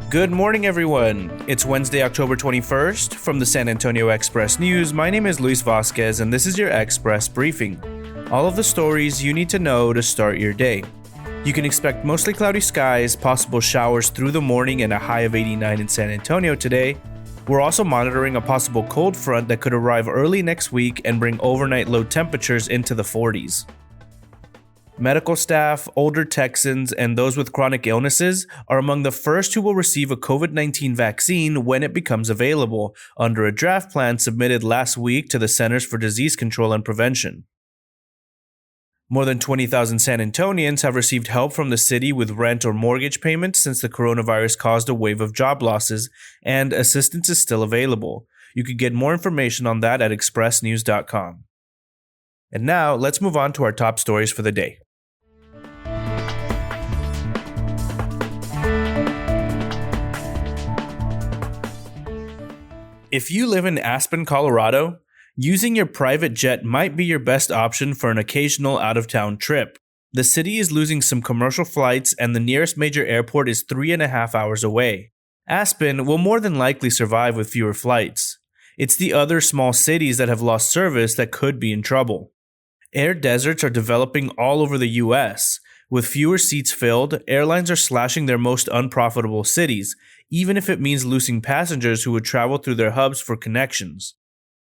Good morning, everyone. It's Wednesday, October 21st. From the San Antonio Express News, my name is Luis Vasquez, and this is your Express Briefing. All of the stories you need to know to start your day. You can expect mostly cloudy skies, possible showers through the morning, and a high of 89 in San Antonio today. We're also monitoring a possible cold front that could arrive early next week and bring overnight low temperatures into the 40s. Medical staff, older Texans, and those with chronic illnesses are among the first who will receive a COVID-19 vaccine when it becomes available, under a draft plan submitted last week to the Centers for Disease Control and Prevention. More than 20,000 San Antonians have received help from the city with rent or mortgage payments since the coronavirus caused a wave of job losses, and assistance is still available. You can get more information on that at expressnews.com. And now, let's move on to our top stories for the day. If you live in Aspen, Colorado, using your private jet might be your best option for an occasional out-of-town trip. The city is losing some commercial flights, and the nearest major airport is 3.5 hours away. Aspen will more than likely survive with fewer flights. It's the other small cities that have lost service that could be in trouble. Air deserts are developing all over the U.S. With fewer seats filled, airlines are slashing their most unprofitable cities, even if it means losing passengers who would travel through their hubs for connections.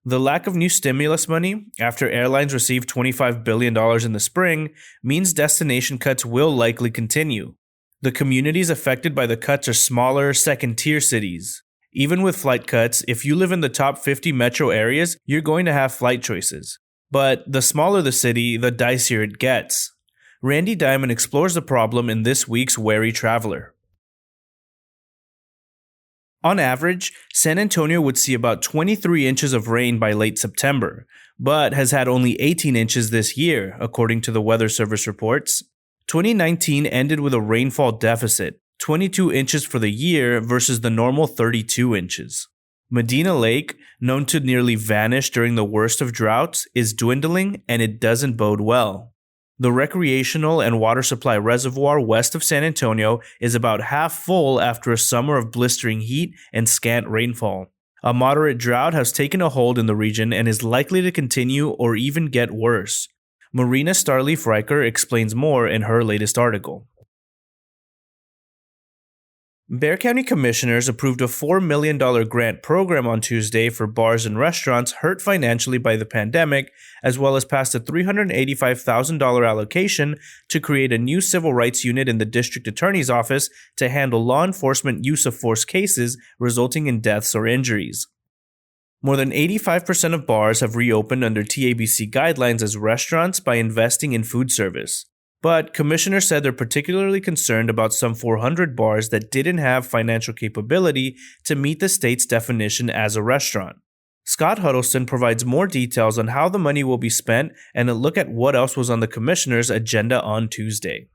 The lack of new stimulus money, after airlines received $25 billion in the spring, means destination cuts will likely continue. The communities affected by the cuts are smaller, second-tier cities. Even with flight cuts, if you live in the top 50 metro areas, you're going to have flight choices. But the smaller the city, the dicier it gets. Randy Diamond explores the problem in this week's Wary Traveler. On average, San Antonio would see about 23 inches of rain by late September, but has had only 18 inches this year, according to the Weather Service reports. 2019 ended with a rainfall deficit, 22 inches for the year versus the normal 32 inches. Medina Lake, known to nearly vanish during the worst of droughts, is dwindling, and it doesn't bode well. The recreational and water supply reservoir west of San Antonio is about half full after a summer of blistering heat and scant rainfall. A moderate drought has taken a hold in the region and is likely to continue or even get worse. Marina Starleaf-Riker explains more in her latest article. Bexar County commissioners approved a $4 million grant program on Tuesday for bars and restaurants hurt financially by the pandemic, as well as passed a $385,000 allocation to create a new civil rights unit in the district attorney's office to handle law enforcement use of force cases resulting in deaths or injuries. More than 85% of bars have reopened under TABC guidelines as restaurants by investing in food service. But commissioners said they're particularly concerned about some 400 bars that didn't have financial capability to meet the state's definition as a restaurant. Scott Huddleston provides more details on how the money will be spent and a look at what else was on the commissioner's agenda on Tuesday.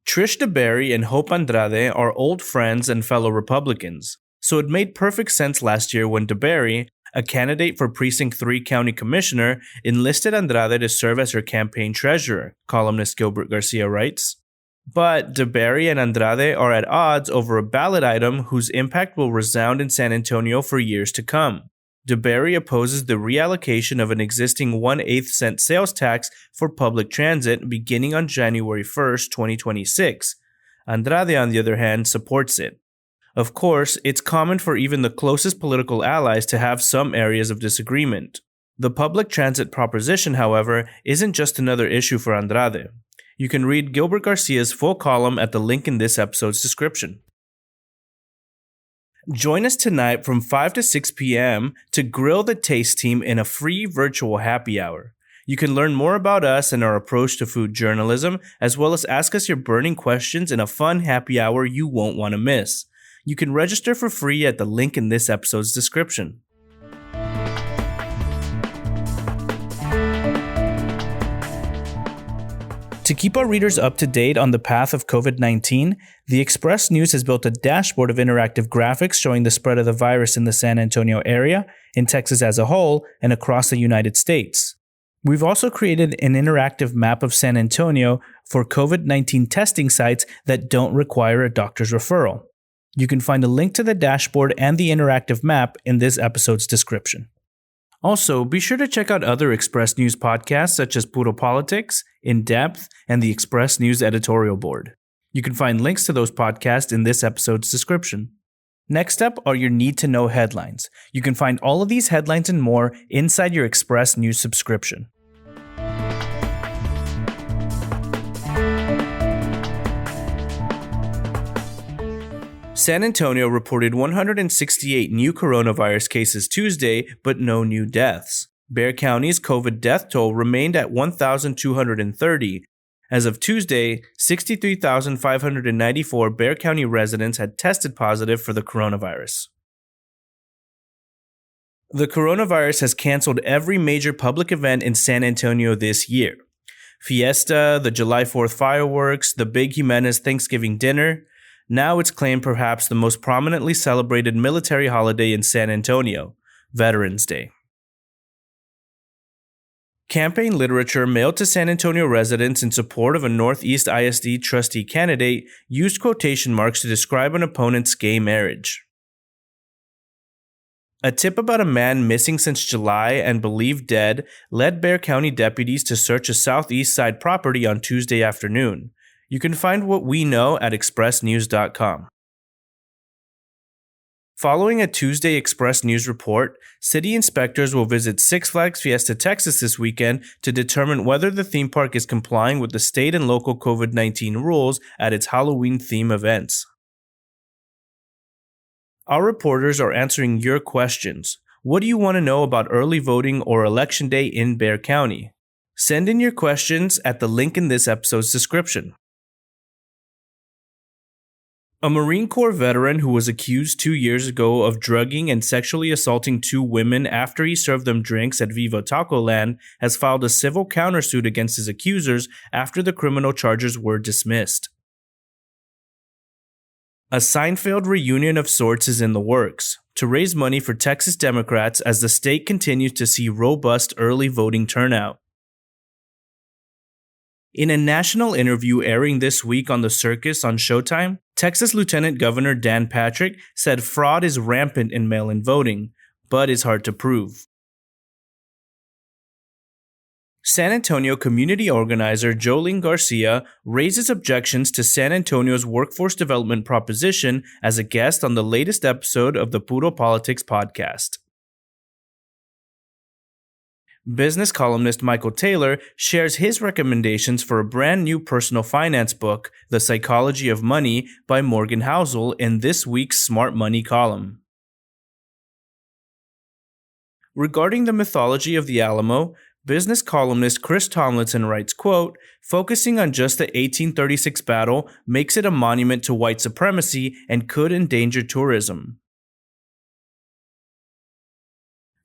Trish DeBerry and Hope Andrade are old friends and fellow Republicans, so it made perfect sense last year when DeBerry, a candidate for Precinct 3 County Commissioner, enlisted Andrade to serve as her campaign treasurer, columnist Gilbert Garcia writes. But DeBerry and Andrade are at odds over a ballot item whose impact will resound in San Antonio for years to come. DeBerry opposes the reallocation of an existing 1/8 cent sales tax for public transit beginning on January 1st, 2026. Andrade, on the other hand, supports it. Of course, it's common for even the closest political allies to have some areas of disagreement. The public transit proposition, however, isn't just another issue for Andrade. You can read Gilbert Garcia's full column at the link in this episode's description. Join us tonight from 5 to 6 p.m. to grill the Taste Team in a free virtual happy hour. You can learn more about us and our approach to food journalism, as well as ask us your burning questions in a fun happy hour you won't want to miss. You can register for free at the link in this episode's description. To keep our readers up to date on the path of COVID-19, the Express News has built a dashboard of interactive graphics showing the spread of the virus in the San Antonio area, in Texas as a whole, and across the United States. We've also created an interactive map of San Antonio for COVID-19 testing sites that don't require a doctor's referral. You can find a link to the dashboard and the interactive map in this episode's description. Also, be sure to check out other Express News podcasts such as Puddle Politics, In Depth, and the Express News editorial board. You can find links to those podcasts in this episode's description. Next up are your need-to-know headlines. You can find all of these headlines and more inside your Express News subscription. San Antonio reported 168 new coronavirus cases Tuesday, but no new deaths. Bexar County's COVID death toll remained at 1,230. As of Tuesday, 63,594 Bexar County residents had tested positive for the coronavirus. The coronavirus has canceled every major public event in San Antonio this year. Fiesta, the July 4th fireworks, the Big Jimenez Thanksgiving dinner. Now it's claimed perhaps the most prominently celebrated military holiday in San Antonio, Veterans Day. Campaign literature mailed to San Antonio residents in support of a Northeast ISD trustee candidate used quotation marks to describe an opponent's gay marriage. A tip about a man missing since July and believed dead led Bexar County deputies to search a southeast side property on Tuesday afternoon. You can find what we know at expressnews.com. Following a Tuesday Express News report, city inspectors will visit Six Flags Fiesta Texas this weekend to determine whether the theme park is complying with the state and local COVID-19 rules at its Halloween theme events. Our reporters are answering your questions. What do you want to know about early voting or Election Day in Bexar County? Send in your questions at the link in this episode's description. A Marine Corps veteran who was accused 2 years ago of drugging and sexually assaulting 2 women after he served them drinks at Viva Taco Land has filed a civil countersuit against his accusers after the criminal charges were dismissed. A Seinfeld reunion of sorts is in the works to raise money for Texas Democrats as the state continues to see robust early voting turnout. In a national interview airing this week on The Circus on Showtime, Texas Lieutenant Governor Dan Patrick said fraud is rampant in mail-in voting, but is hard to prove. San Antonio community organizer Jolene Garcia raises objections to San Antonio's workforce development proposition as a guest on the latest episode of the Puddle Politics podcast. Business columnist Michael Taylor shares his recommendations for a brand new personal finance book, The Psychology of Money by Morgan Housel, in this week's Smart Money column. Regarding the mythology of the Alamo, business columnist Chris Tomlinson writes, quote, "Focusing on just the 1836 battle makes it a monument to white supremacy and could endanger tourism."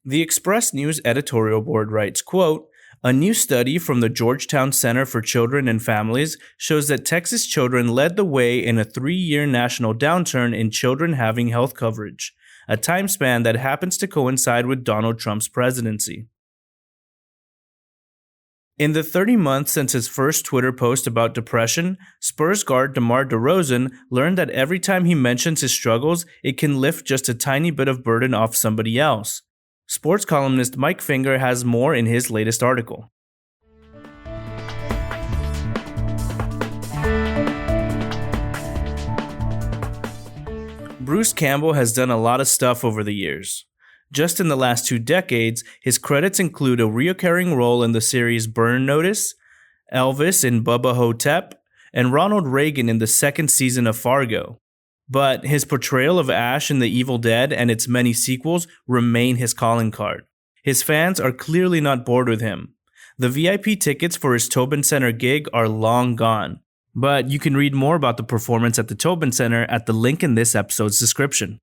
The Express News editorial board writes, quote, "A new study from the Georgetown Center for Children and Families shows that Texas children led the way in a 3-year national downturn in children having health coverage, a time span that happens to coincide with Donald Trump's presidency. In the 30 months since his first Twitter post about depression, Spurs guard DeMar DeRozan learned that every time he mentions his struggles, it can lift just a tiny bit of burden off somebody else. Sports columnist Mike Finger has more in his latest article. Bruce Campbell has done a lot of stuff over the years. Just in the last 2 decades, his credits include a recurring role in the series Burn Notice, Elvis in Bubba Hotep, and Ronald Reagan in the 2nd season of Fargo. But his portrayal of Ash in The Evil Dead and its many sequels remain his calling card. His fans are clearly not bored with him. The VIP tickets for his Tobin Center gig are long gone. But you can read more about the performance at the Tobin Center at the link in this episode's description.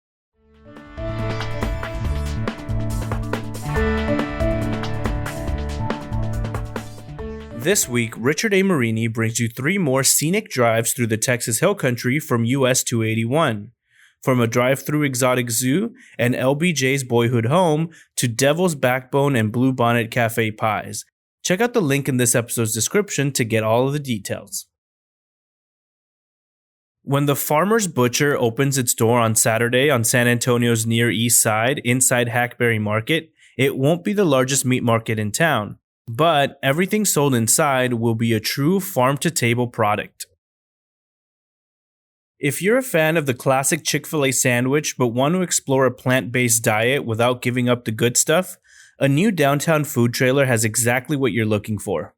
This week, Richard A. Marini brings you 3 more scenic drives through the Texas Hill Country from US 281. From a drive-through exotic zoo and LBJ's boyhood home to Devil's Backbone and Blue Bonnet Cafe pies. Check out the link in this episode's description to get all of the details. When the Farmer's Butcher opens its door on Saturday on San Antonio's Near East Side inside Hackberry Market, it won't be the largest meat market in town, but everything sold inside will be a true farm-to-table product. If you're a fan of the classic Chick-fil-A sandwich but want to explore a plant-based diet without giving up the good stuff, a new downtown food trailer has exactly what you're looking for.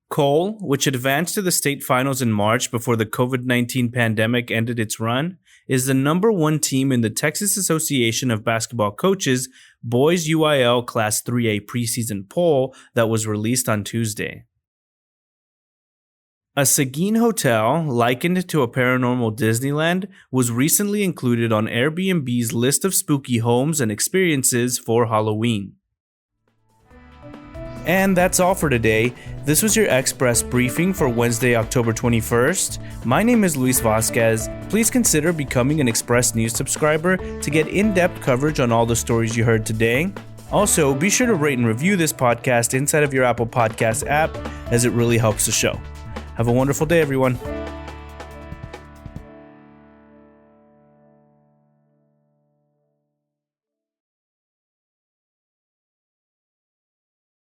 Cole, which advanced to the state finals in March before the COVID-19 pandemic ended its run, is the number 1 team in the Texas Association of Basketball Coaches Boys UIL Class 3A preseason poll that was released on Tuesday. A Seguin hotel, likened to a paranormal Disneyland, was recently included on Airbnb's list of spooky homes and experiences for Halloween. And that's all for today. This was your Express briefing for Wednesday, October 21st. My name is Luis Vasquez. Please consider becoming an Express News subscriber to get in-depth coverage on all the stories you heard today. Also, be sure to rate and review this podcast inside of your Apple Podcast app, as it really helps the show. Have a wonderful day, everyone.